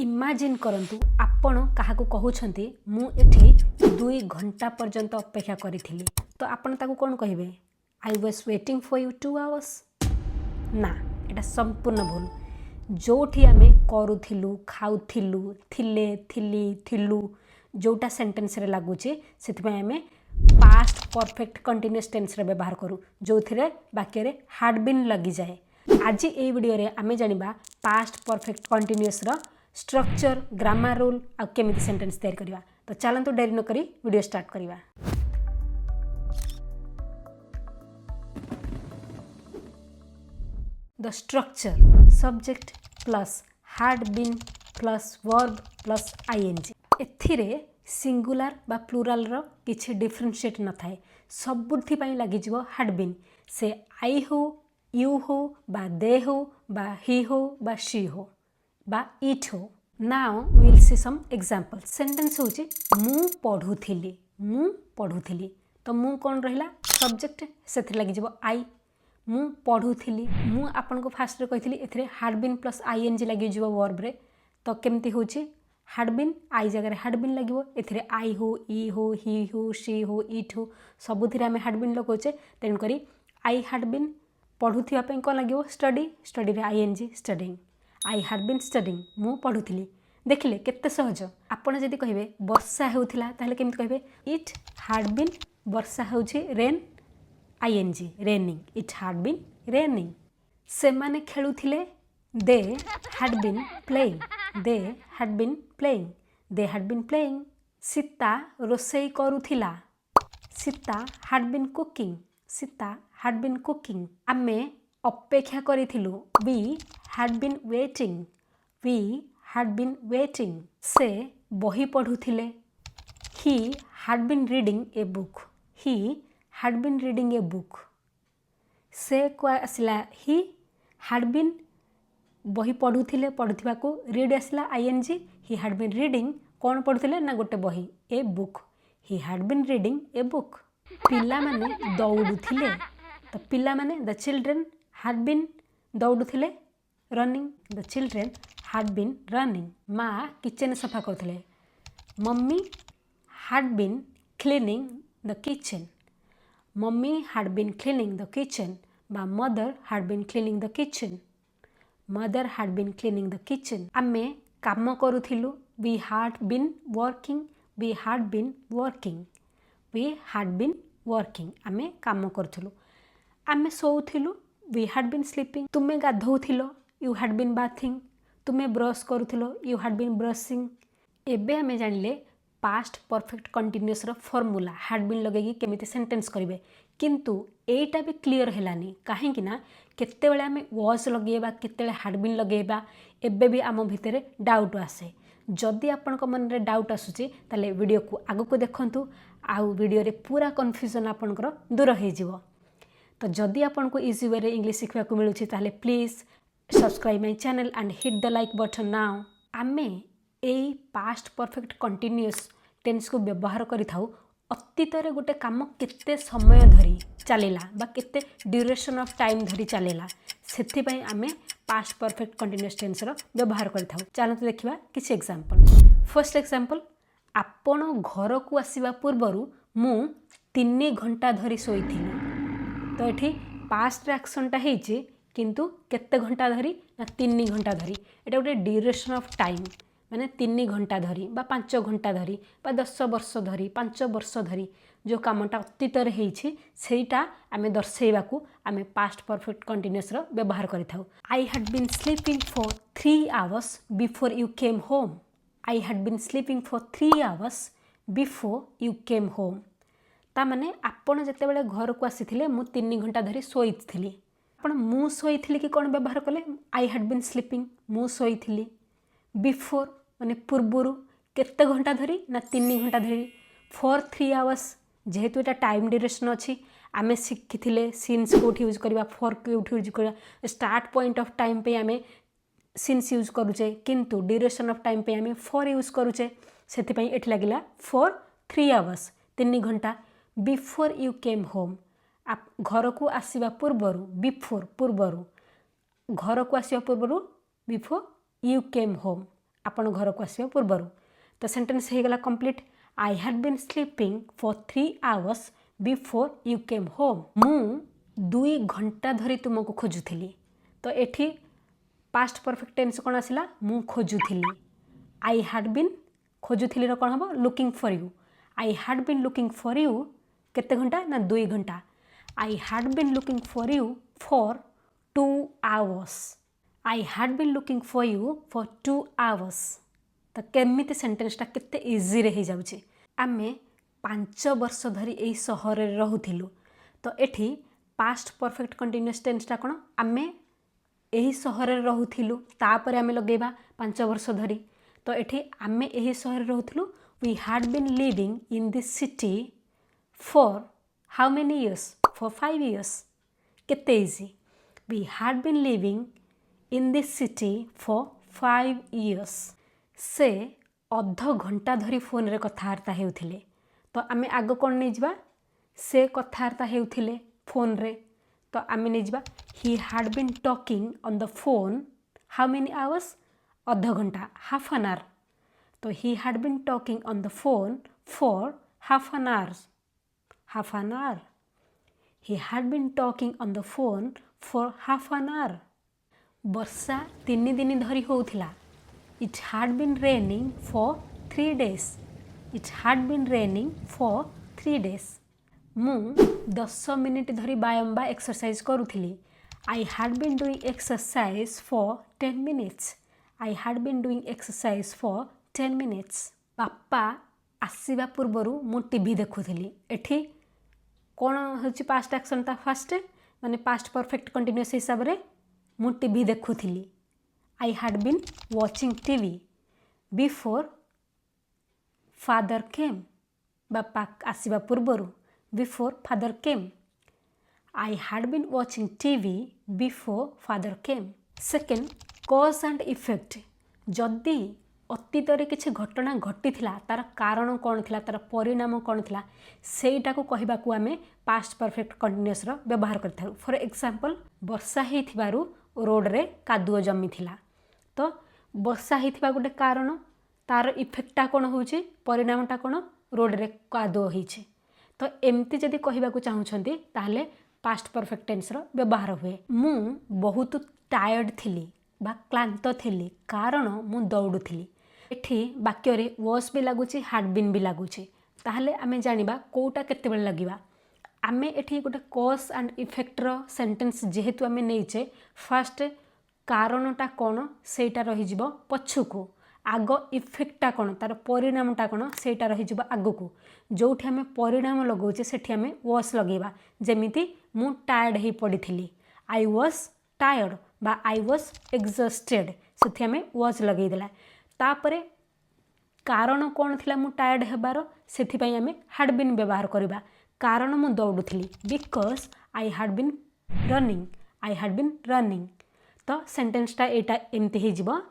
Imagine करंतु आपण काहाकू कहउछंती मु एठी 2 घंटा पर्यंत अपेक्षा करिथिली तो आपण ताकू कोन कहिबे I was waiting for you 2 hours ना एटा संपूर्ण भूल जोठी आमे करूथिलु खाउथिलु थिले थिली थिलु जोटा सेंटेंस रे लागुचे सेथिबे आमे पास्ट परफेक्ट कंटीन्यूअस टेंस रे व्यवहार करू जो थिरे वाक्य रे हैड बीन लगी जाए। आज ए वीडियो रे आमे जानिबा पास्ट परफेक्ट कंटीन्यूअस रो स्ट्रक्चर ग्रामर रूल आ केमिति सेंटेंस तैयार करिवा। तो चलंतु देरी न करी वीडियो स्टार्ट करिवा। The structure subject plus had been plus verb plus ing एथिरे सिंगुलर बा प्लूराल रो किछि डिफरेंशिएट न थाए सबुथि पई लागि जिवो had been से आई हो यू हो बा दे हो बा ही हो बा शी हो बा इट हो। Now we will see some example sentence होची मु पढुथिली तो मु कोन रहिला सब्जेक्ट सेथि लागि जिवो आई मु पढुथिली मु आपन को फास्ट रे कहिथिली एथिरे had been plus ing लागि जिवो वर्ब रे तो केमति होची had been आई जगह रे had been लागिवो एथिरे आई हो ई हो ही हो शी हो इट हो सबुथिरे हमें had been लगोचे तेन करी आई had been पढुथिया पे को लागिवो स्टडी रे ing studying I had been studying मु पढुथिली देखिले केते सहज आपण जदी कहिबे वर्षा हेउथिला ताले केमति कहिबे इट had been वर्षा हेउची rain ing raining it had been raining से माने खेलुथिले they had been playing Sita रोसई करुथिला Sita had been cooking आमे अपेक्षा करिथिलु we had been waiting से बही पढुथिले he had been reading a book से को आसला he had been बही पढुथिले पढुथिबा को रीड आसला ing he had been reading कोन पढुथिले ना गोटे बही a book he had been reading a book पिला माने दौडुथिले तो पिला माने the children had been दौडुथिले running the children had been running माँ किचन सफा करथिले mummy had been cleaning the kitchen had been cleaning the kitchen बा mother had been cleaning the kitchen आमे काम करूथिलु we had been working आमे काम करूथिलु आमे सोउथिलु we had been sleeping तुमे गाधौथिलो you had been bathing तुमे ब्रश करूथिलो you had been brushing एबे आमे जानिले पास्ट परफेक्ट कंटीन्यूअस रो फार्मूला had been लगेगी केमिति सेंटेंस करिवे किंतु एटा भी क्लियर हेलानी काहे कि ना केते बेले आमे was लगेबा केते बेले had been लगेबा एबे भी आम भितरे डाउट आसे जदि आपन को मन रे डाउट आसुची ताले वीडियो को आगो को देखंतु आउ वीडियो रे पूरा कंफ्यूजन आपन को दूर हे जिवो। तो जदि आपन को इजी वे रे इंग्लिश सिखबा को मिलुची ताले please subscribe my channel and hit the like button now. आमे एई पास्ट परफेक्ट कंटीन्यूअस टेंस को व्यवहार करि थाउ अतीत रे गोटे काम केते समय धरी चलेला बा केते ड्यूरेशन ऑफ टाइम धरी चलेला सेथि पई आमे पास्ट परफेक्ट कंटीन्यूअस टेंस रो व्यवहार करि थाउ। चलते देखिबा किछ एग्जांपल। फर्स्ट एग्जांपल आपण घर को आसीबा पूर्वरु मु 3 घंटा धरी सोईथिली तो एठी पास्ट एक्शन टा हेची किंतु केते घंटा धरी ना 3 घंटा धरी एटा गोटे ड्यूरेशन ऑफ टाइम माने 3 घंटा धरी बा 5 घंटा धरी बा 10 वर्ष धरी 5 वर्ष धरी जो कामटा अतीत रे हेछि सेटा आमे दर्शेबा को आमे पास्ट परफेक्ट कंटीन्यूअस रो व्यवहार करि थाउ। I had been sleeping for 3 hours before you came home ता माने आपण जते बेले घर को आसीथिले मु 3 घंटा धरी सोईथिली आपण मु सोईथिली कि कोन व्यवहार कले आई हैड बीन स्लीपिंग मु सोईथिली बिफोर माने पूर्वरु केते घंटा धरी ना 3 घंटा धरी फॉर 3 आवर्स जेहेतु एटा टाइम ड्यूरेशन अछि आमे सिखिथिले सिंस कोठी यूज करबा फॉर कोठी यूज करबा स्टार्ट पॉइंट ऑफ टाइम पे आमे सिंस यूज करूचे किंतु ड्यूरेशन ऑफ टाइम पे आमे फॉर यूज करूचे सेति पई एठी लागिला फॉर 3 आवर्स 3 घंटा बिफोर यू केम होम आप घर को आसीबा पूर्वरु बिफोर पूर्वरु घर को आसीबा पूर्वरु बिफोर यू केम होम आपण घर को आसवा पूर्वर। तो सेंटेंस हो गला complete. I had been sleeping for 3 hours before you came home. मु 2 घंटा धरी तुमको खोजुली। तो एठी पास्ट परफेक्ट टेंस कौन आसला मु खोजुली। आई हैड बीन खोजुली कौन हम looking for you. I had been looking for you केते घंटा ना 2 घंटा। I had been looking for you for 2 hours। I had been looking for you for 2 hours। तो केमिति सेंटेंसटा केते इजी रे हो जाउची। आमे 5 वर्ष धरी एई सहर रे रहुथिलु। तो एठी पास्ट परफेक्ट कंटिन्यूअस टेंसटा कोन आमे एही सहर रे रहुथिलु तापर आमे लगेबा 5 वर्ष धरी। तो एठी आमे एही सहर रे रहुथिलु we had been living in this city for how many years for 5 years। केते easy. We had been living in this city for 5 years। से अध घंटा धरी फोन रे कथावार्ता हेउथिले। तो आमे आग कौन नहीं जावा से कथावार्ता हेउथिले फोन रे। तो आमे नहीं जावा he had been talking on the phone how many hours अध घंटा हाफ एन आवर। तो he had been talking on the phone for half an hour. Half an hour. He had been talking on the phone for half an hour. वर्षा 3 दिन धरी होउथिला। It had been raining for 3 days। It had been raining for 3 days। मु 10 minute धरी व्यायाम बा exercise करुथिली। I had been doing exercise for 10 minutes। I had been doing exercise for 10 minutes। बापा आसीबा पूर्वरु मु टीवी देखुथिली। एठी कोन होची पास्ट एक्शन ता फर्स्ट माने पास्ट परफेक्ट कंटीन्यूअस हिसाब रे मु टीवी देखुथिली। I had been watching TV before father came। बापा आसीबा पूर्वरु before father came। I had been watching TV before father came। Second cause and effect। जदि अतीत रे किछि घटना घटिथिला तार कारण कौन थिला तार परिणाम कौन थिला सेटा को कहबा को आमे पास्ट परफेक्ट कंटीन्यूअस रो व्यवहार करथाउ। फॉर एग्जांपल वर्षा हेथिबारु रोड रे कादुओ जमी थिला। तो वर्षा हेथिबा गोटे कारण तार इफेक्टटा कौन होउची परिणामटा कौन रोड रे कादुओ होइछे। तो एमती जदि कहबा को चाहुछंती ताहले पास्ट परफेक्ट टेंस रो व्यवहार हुए। मु बहुत टायर्ड थिली बा क्लांत थिली कारण मु दौड़ुथिली। एठी वाक्य रे वॉज भी लागुची हैड बीन भी लागुची। ताहले आमे जानिबा कोटा केते बेल लागिबा। आमे एठी गोटे कॉज एंड इफेक्ट रो सेंटेंस जेहेतु आमे नेइचे फर्स्ट कारणटा कौन सेटा रही जिवो पछुको। आग इफेक्टटा कौन तार परिणामटा कौन सेटा रही जिवो आगको। जोठी आमे परिणाम लगौचे सेठी आमे वॉज लगेबा। जेमिति मु टायर्ड हे पडिथिली। आई वॉज टायर्ड बा आई वॉज एग्जॉस्टेड सेठी आमे वॉज लगेई देला। तापरे कारण कौन थिला मु टायर्ड हेबार सेथि पई आमे हैड बीन व्यवहार करबा। कारण मु दौड़ुथिली because I had been running. I had been running. तो सेंटेंसटा एटा एमती हे जिवो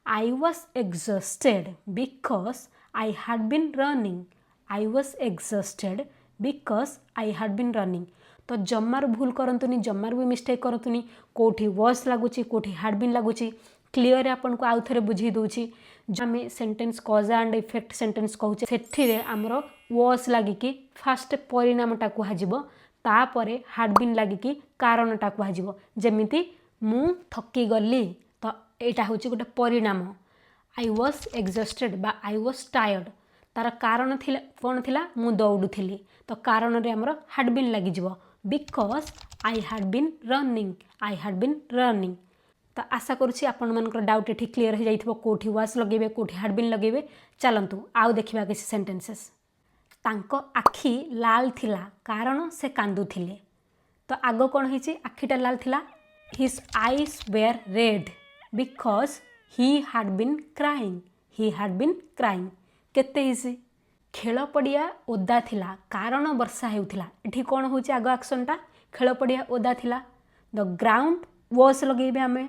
I was exhausted because I had been running. I was exhausted because I had been running. तो जम्मार भूल करंतुनी जम्मार भी मिस्टेक करंतुनी कोठी वॉज लागुची कोठी हैड बीन लागुची। क्लियर आपन को आउ थरे बुझी दोची। जो आमे sentence cause and effect sentence कहूचे सेठी रे हमरो वॉज लागी कि फर्स्ट परिणामटा कुहा जिवो तापरे हैड बीन लागी कि कारणटा कुहा जिवो। जेमिति मु थकी गली तो एटा होची गोटे परिणाम। आई वॉज एग्जॉस्टेड बा आई वॉज टायर्ड तार कारण थिला कौन थिला मु दौड़ुथिली। तो कारण रे हमरो हैड बीन लागी जिवो because I had been running. I had been running. तो आशा करुछि आपण मानकर डाउट एठी क्लियर हो जाइथिबो। कोठी वाज लगेबे कोठी हैड बीन लगेबे। चलंतु आउ देखिबा किछि सेंटेंसेस। तांको आखि लाल थिला कारण से कांदुथिले। तो आगो कौन होइछि आखिटा लाल थिला। His eyes were red because he had been crying. He had been crying. केते इजी। खेल पड़िया ओदा थिला कारण वर्षा हेउथिला। एठी कौन होइछि आगो एक्शनटा खेल पड़िया ओदा थिला। द ग्राउंड वॉज लगेबे आमे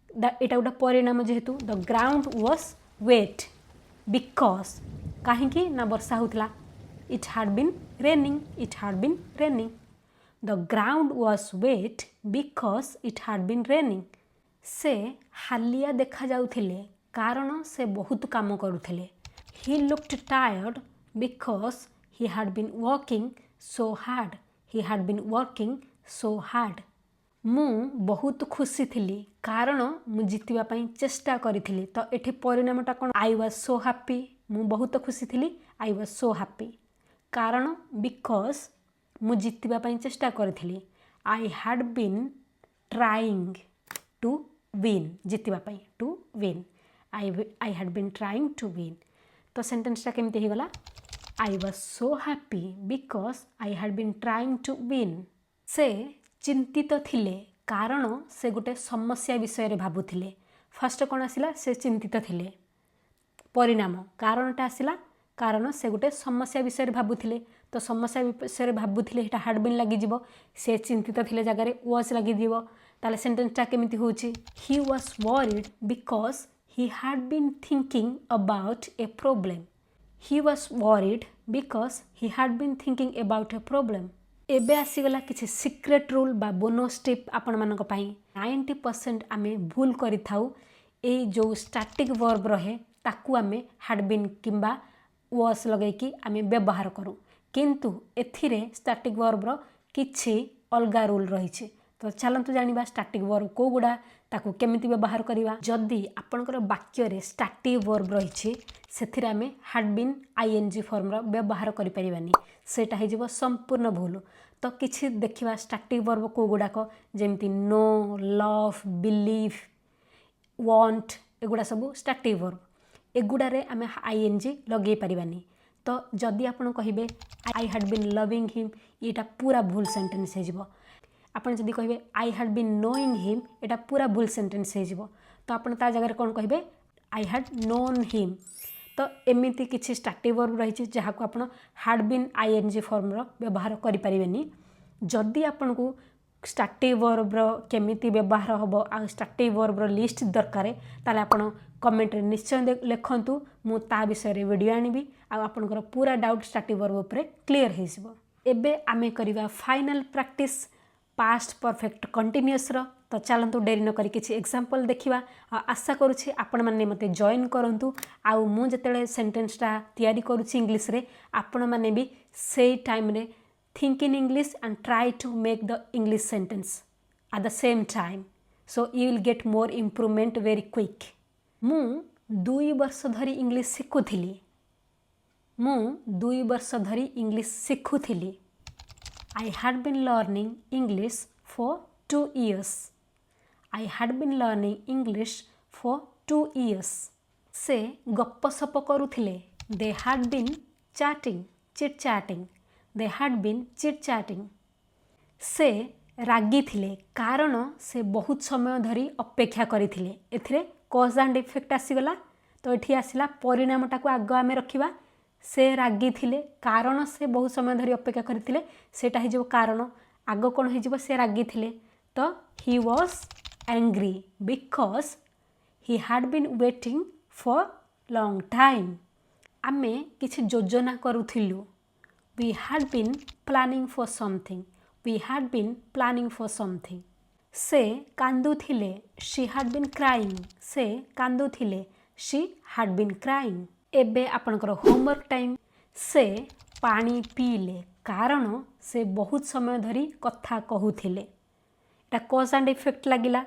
एटा गोटे परिणाम जेहेतु the ground was wet because कहीं ना वर्षा होता। It had been raining. It had been raining. The ground was wet because it had been raining. से हालिया देखा जाउथिले कारण से बहुत काम करुଥିଲେ। He looked tired because he had been working so hard. He had been working so hard. ମୁଁ बहुत खुशी थिली कारण मु जितिबा पई चेष्टा करिथिली। तो एठी परिणामटा कोन I was so happy। मु बहुत खुशी थिली I was so happy। कारण because मु जितिबा पई चेष्टा करिथिली I had been trying to win। जितिबा पई to win। I had been trying to win। तो सेंटेंस टा केमते ही गला I was so happy because I had been trying to win। से चिंतित थिले कारण से गोटे समस्या विषय रे भाबुथिले। फर्स्ट कोन आसिला से चिंतित थिले। परिणाम कारणटा आसिला कारण से गोटे समस्या विषय रे भाबुथिले। तो समस्या विषय रे भाबुथिले एटा हैड बीन लागि जिवो। से चिंतित थिले जगह रे वाज लागि दिवो। ताले सेंटेंस टा केमिति होउची he was worried because he had been thinking about a problem। he was worried because he had been thinking about a problem। एबे आसीगला किछि सीक्रेट रूल बा बोनस टिप आपण मानक पई। 90% आमे भूल करि थाउ ए जो स्टैटिक वर्ब रहे ताकू आमे हैड बीन किंबा वाज लगै कि आमे व्यवहार करू। किंतु एथिरे स्टैटिक वर्ब रो किछि अलगा रूल रहिछि। तो चलंतु जानिबा स्टैटिक वर्ब को गुडा ताकू केमिति व्यवहार करिवा। जदि आपनकर वाक्य रे स्टैटिक वर्ब रहिछि सेथिरे आमे हैड बीन आईएनजी फॉर्म रो व्यवहार करि परिबानी। सेटा हे जिवो संपूर्ण भूल। तो किछि देखिबा स्टैटिक वर्ब को गुडाक जेमिति नो लव बिलीव वांट एगुडा सब स्टैटिक वर्ब। एगुडा रे आमे आईएनजी लगे परिबानी। तो जदि आपण कहिबे I had been loving him एटा पूरा भूल सेंटेंस हे जिवो। आपण जदि कहिबे I had been knowing him एटा पूरा भूल सेंटेंस हे जिवो। तो आपण ता जगह रे कोन कहिबे आई हैड नोन हिम। तो एमिति किछि स्टैटिक वर्ब रहिछि जहा को आपण हैड बीन आईएनजी फॉर्म रो व्यवहार करि परिबेनी। जदि आपण को स्टैटिक वर्ब रो केमिति व्यवहार होबो आ स्टैटिक वर्ब रो लिस्ट दरकार ताले आपण कमेंट रे निश्चय लिखंतु। मु ता विषय रे वीडियो आनिबी आ आपनकर पूरा डाउट स्टैटिक वर्ब ऊपर क्लियर हे जिवो। एबे आमे करिवा final practice past perfect continuous रो। तो चलंतु डेरी न करी किछि एग्जांपल देखिबा। आशा करूछि आपण माने मते जॉइन करंतु। आ मु जतेले सेंटेंस टा तयारी करूछि इंग्लिश रे आपण माने भी सेई टाइम रे think in English and try to make the English sentence at the same time, so you will get more improvement very quick। मु 2 वर्ष धरी इंग्लिश शिखुथिली। मु 2 वर्ष धरी English शिखुथिली। I had been learning English for 2 years। I had been learning English for 2 years। से गप्पसप करुथिले। They had been chatting, chit chatting। They had been chit chatting। से रागी थिले कारण से बहुत समय धरी अपेक्षा करिथिले। एथिरे कॉज एंड इफेक्ट आसीगला। तो एठी आसिला परिणामटा को आग आमे रखिबा। से रागी थिले कारण से बहुत समय धरी अपेक्षा करिथिले सेटा हे जो कारण आग कोन हे जिवो से रागी थिले। तो he was angry because he had been waiting for long time। आमे किछि योजना करूथिलु। We had been planning for something। We had been planning for something। से कांदु थिले। She had been crying। से कांदु थिले। She had been crying। एबे आपनकर homework time. से पानी पीले कारण से बहुत समय धरी कथा कहूथिले। एटा कॉज एंड इफेक्ट लागिला।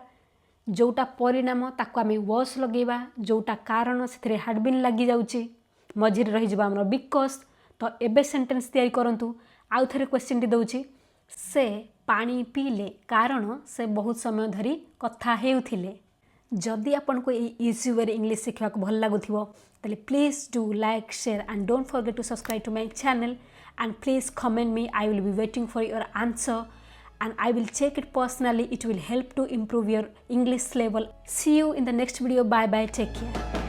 जोटा परिणाम ताको आमे वाज लगेबा। जोटा कारण सेथरे हैड बीन लागि जाउची मझिर रहि जबा हमर बिकॉज। तो एबे सेंटेंस तैयारी करंतु। आउ थरे क्वेश्चन टी दउची से पानी पीले कारण से बहुत समय धरी कथा हेउथिले। जदि आपन को इजी वे इंग्लिश सिखा को भल लागुथिबो ताले please do like share and don't forget to subscribe to my channel and please comment me. I will be waiting for your answer and I will check it personally। It will help to improve your English level। See you in the next video। Bye bye, take care।